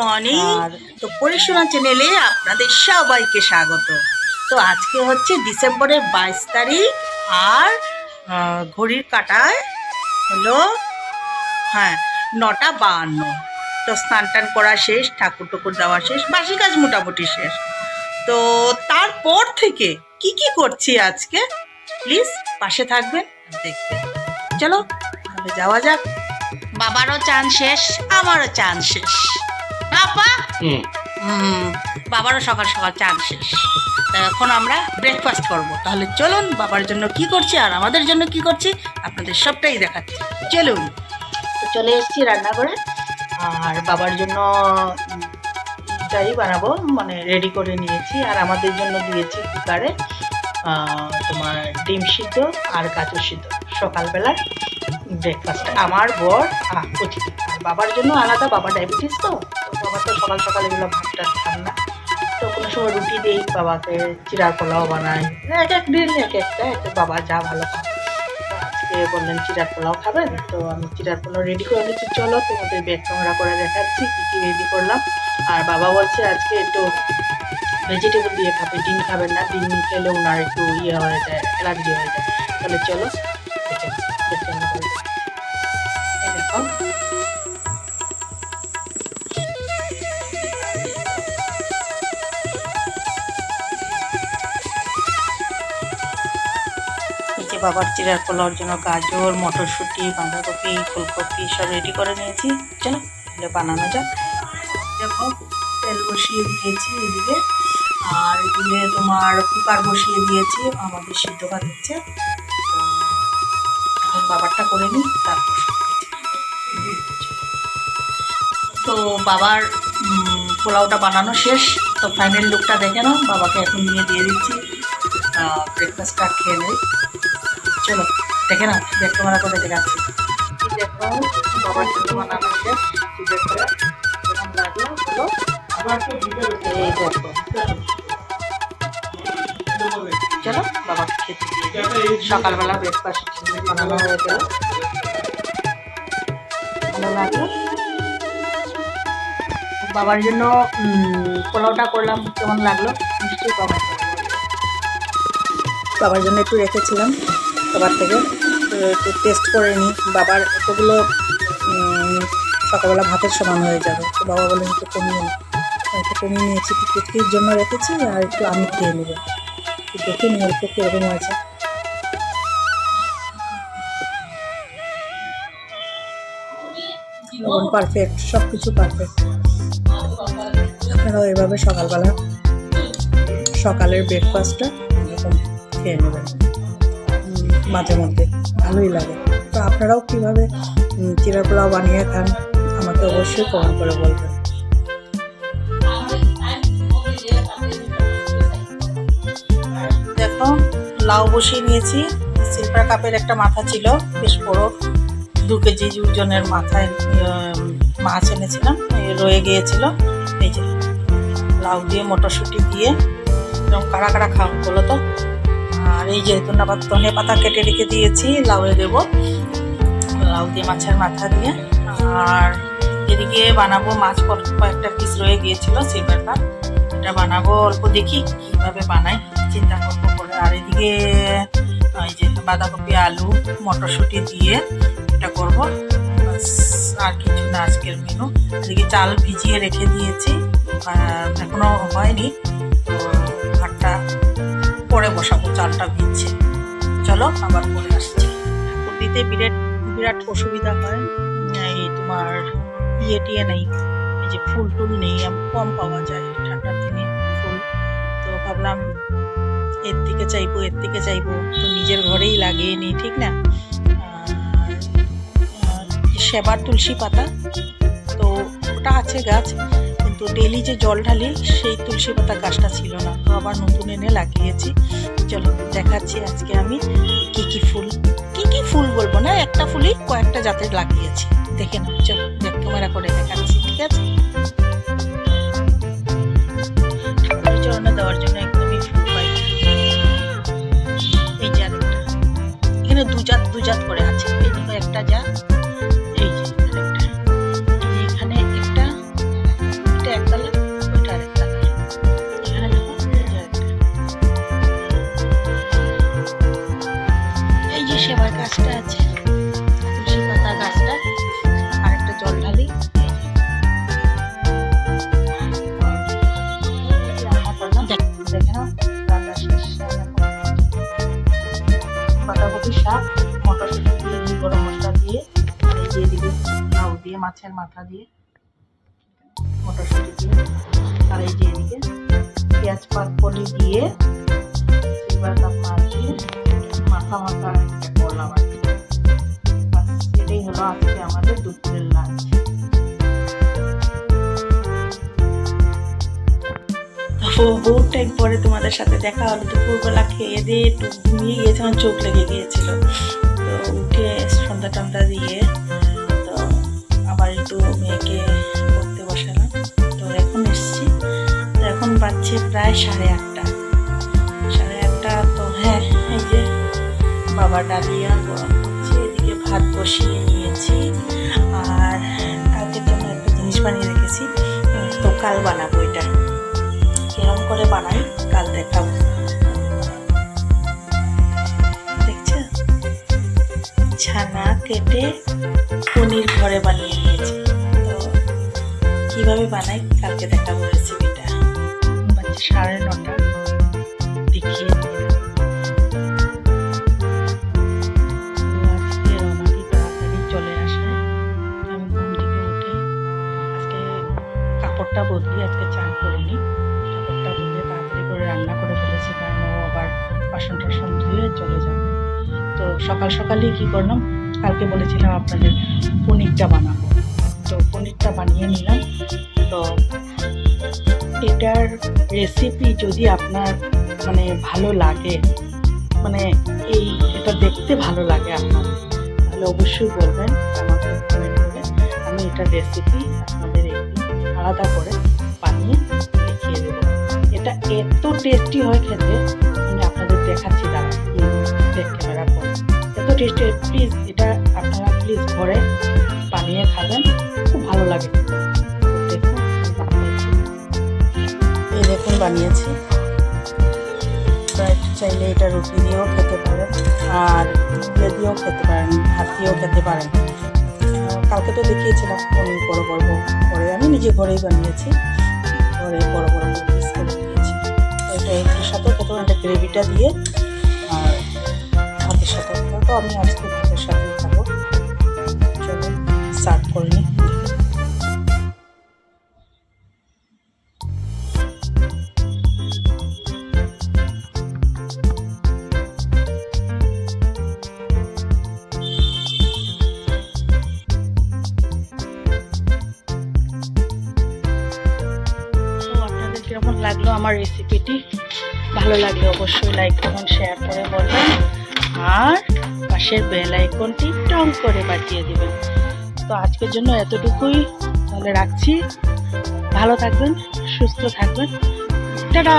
Morning. তো পরিশোনা চ্যানেলে আপনাদের সবাইকে স্বাগত। তো আজকে হচ্ছে ডিসেম্বরের 22 তারিখ আর ঘড়ির কাঁটায় হলো 9:52। তো স্নান টান করা শেষ, ঠাকুর টুকুর দেওয়া শেষ, বাসি কাজ মোটামুটি শেষ। তো তারপর থেকে কি কি করছি আজকে প্লিজ পাশে থাকবেন, দেখবেন। চলো তাহলে যাওয়া যাক। বাবারও চান শেষ, আমারও চান শেষ। আপা বাবারও সকাল সকাল চান শেষ। এখন আমরা ব্রেকফাস্ট করব। তাহলে চলুন বাবার জন্য কি করছি আর আমাদের জন্য কি করছি আপনাদের সবটাই দেখাচ্ছি। চলুন। তো চলে এসেছি রান্নাঘরে আর বাবার জন্য চাই বানাবো, মানে রেডি করে নিয়েছি। আর আমাদের জন্য দিয়েছি কুকারে তোমার ডিম সিদ্ধ আর গাজর সিদ্ধ। সকালবেলার ব্রেকফাস্ট আমার বর উঠি। আর বাবার জন্য আলাদা, বাবা ডায়াবেটিস, তো বাবা তো সকাল সকাল এগুলো ভাতটা খান না। তো কোনো সময় রুটি দিই, বাবাকে চিড়ার পোলাও বানাই, এক এক দিন এক একটা বাবা যা ভালো খায়। তো আজকে বললেন চিড়ার পোলাও খাবেন, তো আমি চিড়ার পোলাও রেডি করে নিচ্ছি। চলো তোমাদের ব্যাগ ক্যামেরা করে দেখাচ্ছি কী কী রেডি করলাম। আর বাবা বলছে আজকে একটু ভেজিটেবল দিয়ে খাবে, ডিম খাবেন না, ডিম খেলে ওনার একটু ইয়ে হয়ে যায়, অ্যালার্জি হয়ে যায়। তাহলে চলো দেখে দেখো। বাবার চিড়ার পোলাওর জন্য গাজর, মটরশুঁটি, বাঁধাকপি, ফুলকপি সব রেডি করে নিয়েছি। চলো তাহলে বানানো যাক। দেখো তেল বসিয়ে দিয়েছি এদিকে, আর এদিকে তোমার কুকার বসিয়ে দিয়েছি, আমাদের সিদ্ধ ভাত হচ্ছে। এখন বাবারটা করে নিই, তারপর তো বাবার পোলাওটা বানানো শেষ। তো ফাইনাল লুকটা দেখে নাও, বাবাকে এখন নিয়ে দিয়ে দিচ্ছি, ব্রেকফাস্টটা খেয়ে নেই। চলো দেখে নাও, ব্যাগ ক্যামেরা করে দেখাচ্ছি। দেখো বাবার জন্য বানানো শেষ, কেমন লাগলো বলো। এই দেখো, চলো বাবাকে খেতে দিয়ে সকালবেলা ব্রেকফাস্ট বানানো হয়ে গেল। ভালো লাগলো। বাবার জন্য পোলাওটা করলাম, কেমন লাগলো নিশ্চয়ই কমেন্ট করবে। বাবার জন্য একটু রেখেছিলাম সবার থেকে, একটু টেস্ট করে নিই। বাবার এতগুলো সকালবেলা ভাতের সমান হয়ে যাবে। তো বাবা বলেন একটু কমিয়ে নিই, একটু কমিয়ে নিয়েছি। একটু কেটকির জন্য রেখেছি আর একটু আমি খেয়ে নেব। দেখে নিই অল্প কীরকম হয়েছে। লবণ পারফেক্ট, সব কিছু পারফেক্ট। আপনারাও এভাবে সকালবেলা সকালের ব্রেকফাস্টটা এরকম খেয়ে নেবেন মাঝে মধ্যে, ভালোই লাগে। তো আপনারাও কীভাবে চিড়ার পোলাও বানিয়ে খান আমাকে অবশ্যই কমেন্ট করে বলবেন। দেখো লাউ বসিয়ে নিয়েছি। সিলভার কাপের একটা মাথা ছিল, বেশ বড়, 2 কেজি ওজনের মাথায় মাছ এনেছিলাম, রয়ে গিয়েছিল। এই যে লাউ দিয়ে মটরশুঁটি দিয়ে এরকম কারা কারা খাওয়া বলো তো। আর এই যে ধনে পাতা কেটে রেখে দিয়েছি, লাউয়ে দেবো, লাউ দিয়ে মাছের মাথা দিয়ে। আর এদিকে বানাবো মাছ, কয়েকটা পিস রয়ে গিয়েছিল সিলভার কাপ, এটা বানাবো অল্প, দেখি কীভাবে বানাই, চিন্তা করবো করে। আর এদিকে এই যে বাঁধাকপি, আলু, মটরশুঁটি দিয়ে এটা করবো, আর কিছু না আজকের মেনু। এদিকে চাল ভিজিয়ে রেখে দিয়েছি, এখনো হয়নি, তো ভাতটা পরে বসাবো, চালটা ভিজছে। চলো আবার পরে আসছি। ঠাকুর দিতে বিরাট অসুবিধা হয়, এই তোমার টিয়ে নেই, এই যে ফুল টুল নেই, কম পাওয়া যায় ঠান্ডার দিনে ফুল। তো ভাবলাম এর থেকে চাইবো, তো নিজের ঘরেই লাগিয়ে নিই, ঠিক না। সেবার তুলসী পাতা, তো ওটা আছে গাছ, কিন্তু ডেলি যে জল ঢালি সেই তুলসী পাতা গাছটা ছিল না, তো আবার নতুন এনে লাগিয়েছি। চলো দেখাচ্ছি আজকে আমি কি ফুল বলবো না, একটা ফুলই কয়েকটা জাতের লাগিয়েছি, দেখে নাও। চলো ব্যাক ক্যামেরা করে দেখাচ্ছি, ঠিক আছে। ঠাকুরের চরণে দেওয়ার জন্য একদমই ফুল পাই। এই যে আরেকটা, এখানে দু জাত করে আছে, এই দেখো একটা জাত, এই যে আরেকটা, এখানে একটা, মাছের মাথা দিয়ে, মটরশুঁটি দিয়ে, আর এই যে এদিকে পেঁয়াজ পাতকলি দিয়ে সিলভার কাপ মাছ দিয়ে মাথা মাথা করলাম আর কি। এটাই হলো আজকে আমাদের দুপুরের লাঞ্চ। বহুত টাইম পরে তোমাদের সাথে দেখা হলো। দুপুরবেলা খেয়ে দিয়ে একটু ঘুমিয়ে গিয়েছে, আমার চোখ লেগে গিয়েছিল। তো উঠে সন্ধ্যা টন্ধা দিয়ে তো আবার একটু মেয়েকে পড়তে বসালাম। তো এখন এসছি, তো এখন বাজছে প্রায় 8:30। তো হ্যাঁ, এই যে বাবা ডালিয়া গরম করছে, এদিকে ভাত বসিয়ে নিয়েছি। আর কালকের জন্য একটা জিনিস বানিয়ে রেখেছি, তো কাল বানাবো। এটা কিরম করে বানাই কাল দেখাবো। দেখছো, ছানা কেটে পনির ঘরে বানিয়ে নিয়েছি। তো কিভাবে বানাই কালকে দেখাবো রেসিপিটা। বাজে 9:30, দেখিয়ে আজকে রমাদি তাড়াতাড়ি চলে আসায় আমি ঘুম থেকে উঠে আজকে কাপড়টা বদলি, আজকে চান করিনি। কাপড়টা বদলে তাড়াতাড়ি করে রান্না করে ফেলেছি, কারণ ও আবার বাসন টাসন ধুয়ে চলে যাবে। তো সকাল সকালই কি করলাম, কালকে বলেছিলাম আপনাদের পনিরটা বানাবো, তো পনিরটা বানিয়ে নিলাম। তো এটার রেসিপি যদি আপনার মানে ভালো লাগে, মানে এটা দেখতে ভালো লাগে আপনার, তাহলে অবশ্যই বলবেন আমাকে কমেন্ট করে। আমি এটার রেসিপি আপনাদের একদিন আলাদা করে বানিয়ে দেখিয়ে দেবো। এটা এত টেস্টি হয় খেতে, আমি আপনাদের দেখাচ্ছি দাঁড়া ক্যামেরা করে। এত টেস্টি, প্লিজ এটা আপনারা প্লিজ ঘরে বানিয়ে খাবেন, খুব ভালো লাগে। দেখুন, এই দেখুন বানিয়েছি। চাইলে এটা রুটি দিয়েও খেতে পারেন, আর ইয়ে দিয়েও খেতে পারেন, ভাত দিয়েও খেতে পারেন। কালকে তো দেখিয়েছিলাম পনির বড় বড় করে, আমি নিজে ঘরেই বানিয়েছি, ঘরে বড় বড় পিস করে দিয়েছি। এটা এর সাথে প্রথমে একটা গ্রেভিটা দিয়ে আর ভাতের সাথে, তো আমি আজকে ভাতের সাথে খাবো। চলো সার্ভ করে নিই। কেমন লাগলো আমার রেসিপিটি? ভালো লাগলে অবশ্যই লাইক কমেন্ট শেয়ার করে বলবেন, আর পাশের বেল আইকনটি টং করে বাজিয়ে দিবেন। তো আজকের জন্য এতটুকুই, তাহলে রাখছি। ভালো থাকবেন, সুস্থ থাকবেন, টাটা।